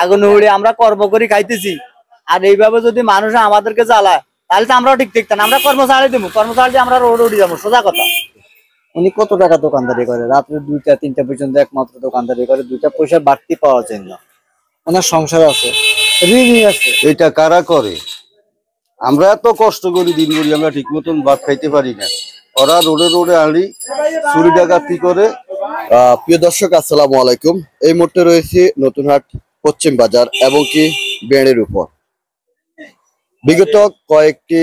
আগুন উড়ে আমরা কর্ম করি খাইতেছি। আর এইভাবে যদি মানুষ আমাদেরকে জ্বালায় তাহলে তো আমরাও ঠিক থাকতাম। আমরা কর্ম ছাড়াই দেবো, কর্ম ছাড়া দিয়ে আমরা রোড উঠে যাবো, সোজা কথা। উনি কত টাকা দোকানদারি করে, রাত্রে 2টা 3টা পর্যন্ত একমাত্র দোকানদারি করে, 2টা পয়সা বাড়তি পাওয়ার জন্য। ওনার সংসার আছে, ঋণই আছে। এটা কারা করে? আমরা এত কষ্ট করি দিন করি, আমরা ঠিক মতন ভাত খাইতে পারি না। ওরা রোডে রোডে আনি চুরি ডাকাতি করে। প্রিয় দর্শক, আসসালামু আলাইকুম। এই মুহূর্তে রয়েছে নতুনহাট পশ্চিম বাজার এবং কি বেড়ের উপর। বিগত কয়েকটি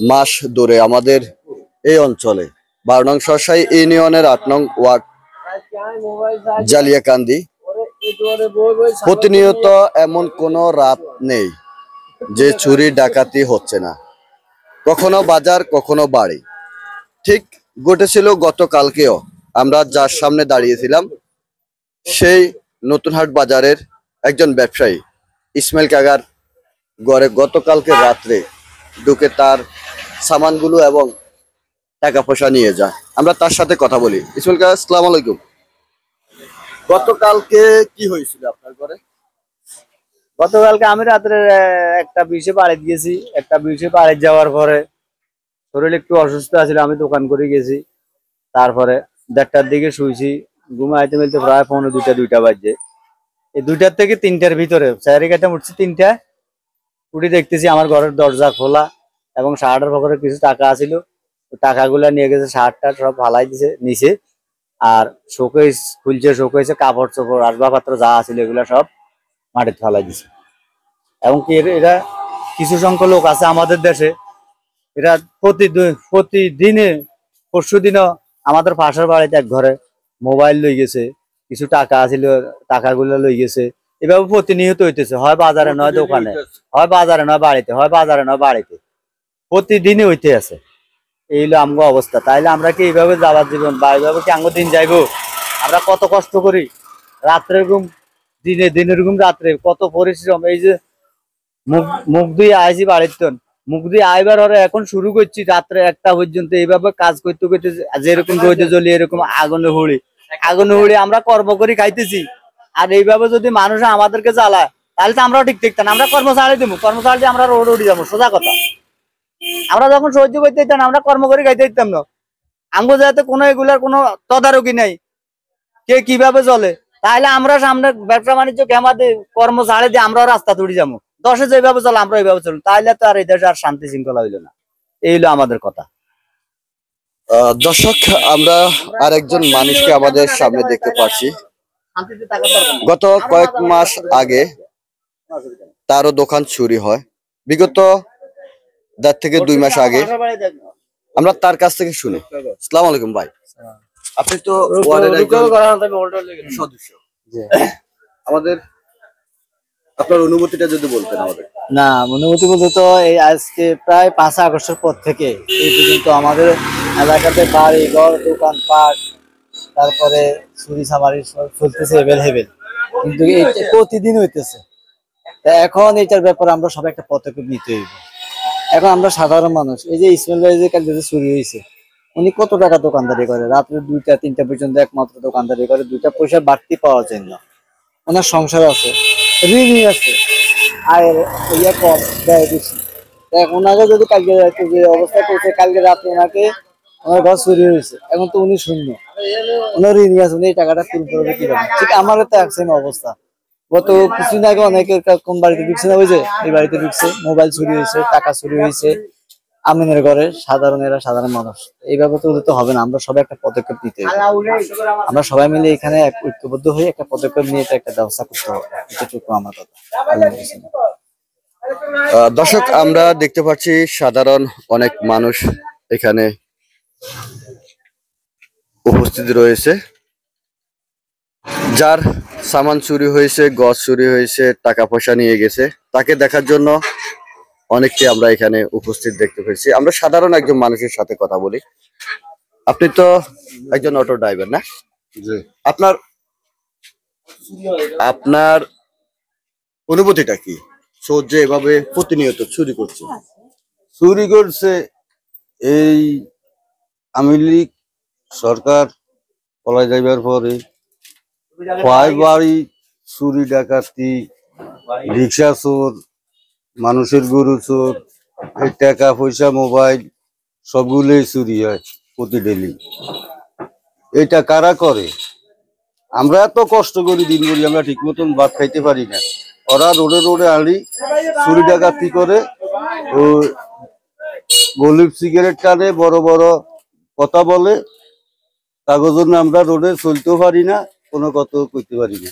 মাস ধরে আমাদের এই অঞ্চলে 12 নং সরসাই ইউনিয়নের 8 নং ওয়ার্ড জালিয়াকান্দি প্রতিনিয়ত এমন কোনো রাত নেই যে চুরি ডাকাতি হচ্ছে না। কখনো বাজার, কখনো বাড়ি। ঠিক ঘটেছিল গতকালকেও। আমরা যার সামনে দাঁড়িয়েছিলাম সেই নতুনহাট বাজারের একজন ব্যবসায়ী ইসমাইল কাকার ঘরে গতকালকে রাত্রে ঢুকে তার সামানগুলো এবং টাকা পয়সা নিয়ে যায়। আমরা তার সাথে কথা বলি। ইসমাইল কাকা, আসসালামু আলাইকুম। গতকালকে কি হয়েছিল আপনার ঘরে? গতকালকে আমি রাত্রে 1টা 20-এ বাড়ি গেছি। 1টা 20-এ বাড়ি যাওয়ার পরে শরীর একটু অসুস্থ আছিল, আমি দোকান করে গেছি। তারপরে 1:30টার দিকে শুয়েছি, ঘুমাইতে মিলতে প্রায় 1:45-2টা বাজে। এই 2টার থেকে 3টার ভিতরে চারি কাটা উঠছি। 3টা উঠে দেখতেছি আমার ঘরের দরজা খোলা এবং শার্টের পকেটে কিছু টাকা আছিল। টাকাগুলা নিয়ে গেছে, শার্টটা সব ফালাই দিছে নিচে। আর শোকেস খুলছে, শোকেসে কাপড় চোপড় আসবাবপত্র যা আছিল এগুলা সব মাটিতে ফালাই দিছে। এবং কি এরা কিছু সংখ্যক লোক আছে আমাদের দেশে, এরা প্রতিদিনে পরশু দিনও আমাদের পাশের বাড়িতে এক ঘরে মোবাইল লই গেছে, কিছু টাকা আছিল টাকাগুলো লই গেছে। এভাবে প্রতিনিয়ত হইতেছে, হয় বাজারে নয় দোকানে, হয় বাজারে নয় বাড়িতে, হয় বাজারে নয় বাড়িতে, প্রতিদিনই হইতে আছে। এই হলো আমগো অবস্থা। তাইলে আমরা কি এইভাবে যাবার জীবন বা এইভাবে কি আমগো দিন যাইবো? আমরা কত কষ্ট করি, রাত্রের ঘুম দিনে, দিনের ঘুম রাত্রে, কত পরিশ্রম। এই যে মুখ দিয়ে আইছি বাড়িতে, মুখ দিয়ে আইবার হরে এখন শুরু করছি রাত্রে 1টা পর্যন্ত এইভাবে কাজ করতে করতে, যেরকম রোদে জ্বলি এরকম আগুনে হুড়ি আমরা কর্ম করি খাইতেছি। আর এইভাবে যদি মানুষ আমাদেরকে জ্বালায় তাহলে তো আমরাও ঠিক থাকতাম। আমরা কর্ম ছাড়াই দেবো, কর্ম ছাড়া দিয়ে আমরা রোড উঠে যাবো, সোজা কথা। আমরা যখন সহ্য করতে দিতাম আমরা কর্ম করে খাইতে দিতাম না। আমগো যাতে কোনো এগুলার কোনো তদারকি নাই, কে কিভাবে চলে। তাহলে আমরা সামনে ব্যবসা বাণিজ্য আমাদের কর্ম ছাড়ে দিয়ে আমরাও রাস্তা তুড়ি যাবো। 10-এ যেভাবে চলে আমরা এইভাবে চলুন, তাহলে তো আর এই দেশে আর শান্তি শৃঙ্খলা হইলো না। এই হলো আমাদের কথা। দর্শক, আমরা আরেকজন মানুষকে আমাদের সামনে দেখতে পাচ্ছি। গত কয়েক মাস আগে তারও দোকান চুরি হয়। বিগত 1.5 থেকে 2 মাস আগে আমরা তার কাছ থেকে শুনি। আসসালামু আলাইকুম ভাই, আপনি তো ওয়ার্ডের একজন সদস্য। আমাদের আপনার অনুভূতিটা যদি বলতেন আমাদের। না, অনুভূতি বলতে তো এই আজকে প্রায় 5 আগস্টের পর থেকে এই পর্যন্ত আমাদের এলাকাতে বাড়ি ঘর দোকান পাট, তারপরে চুরি চামারি চলতেছে এভেলেবেল, কিন্তু এটা প্রতিদিন হইতেছে। এখন এটার ব্যাপারে আমরা সবাই একটা পদক্ষেপ নিতে হইব। এখন আমরা সাধারণ মানুষ, এই যে ইসমাইল ভাই যে কাল যে চুরি হয়েছে, উনি কত টাকা দোকানদারি করে, রাত্রে 2টা 3টা পর্যন্ত একমাত্র দোকানদারি করে, 2টা পয়সা বাড়তি পাওয়ার জন্য। ওনার সংসার আছে, ঋণই আছে, আয়ের ইয়ে কম, ব্যয় বেশি। ওনাকে যদি কালকে যে অবস্থা করছে, কালকে রাত্রে ওনাকে ওনার ঘর চুরি হয়েছে, এখন তো উনি শূন্য, ওনার ঋণই আছে, উনি এই টাকাটা পূরণ করবে কিভাবে? ঠিক আমারও তো একসেম অবস্থা। গত কিছুদিন আগে অনেকের কোন বাড়িতে ঢুকছে না, বুঝে এই বাড়িতে ঢুকছে, মোবাইল চুরি হয়েছে, টাকা চুরি হয়েছে আমিনের ঘরে। সাধারণ মানুষ, এইভাবে তো তো হবে না। আমরা সবাই একটা পদক্ষেপ নিতে হবে। আমরা সবাই মিলে এখানে ঐক্যবদ্ধ হয়ে একটা পদক্ষেপ নিয়ে একটা ব্যবস্থা করতে হবে, এটুকু আমার কথা। দর্শক, আমরা দেখতে পাচ্ছি সাধারণ অনেক মানুষ এখানে উপস্থিত রয়েছে। যার সামান চুরি হয়েছে, গছ চুরি হয়েছে, টাকা পয়সা নিয়ে গেছে, তাকে দেখার জন্য অনেককে আমরা এখানে উপস্থিত দেখতে পেয়েছি। আমরা সাধারণ একজন মানুষের সাথে কথা বলি। আপনি তো একজন অটো ড্রাইভার, না? জি। আপনার অনুভূতিটা কি? যে এভাবে প্রতিনিয়ত চুরি করছে। চুরি করছে এই আওয়ামী লীগ সরকার পলাই যাইবার পরে প্রায় বাড়ি চুরি ডাকাতি, রিক্সা চোর, মানুষের গরু চোর, এই টাকা পয়সা মোবাইল সবগুলোই চুরি হয় প্রতি ডেলি। এটা কারা করে? আমরা এত কষ্ট করি, দিন করি, আমরা ঠিক মতন ভাত খাইতে পারি না। ওরা রোডে রোডে আলি চুরি ডাকাতি করে, ও গলিপ সিগারেট টানে, বড় বড় কথা বলে, তার জন্য আমরা রোডে চলতেও পারি না, কোনো কথা কইতে পারি না।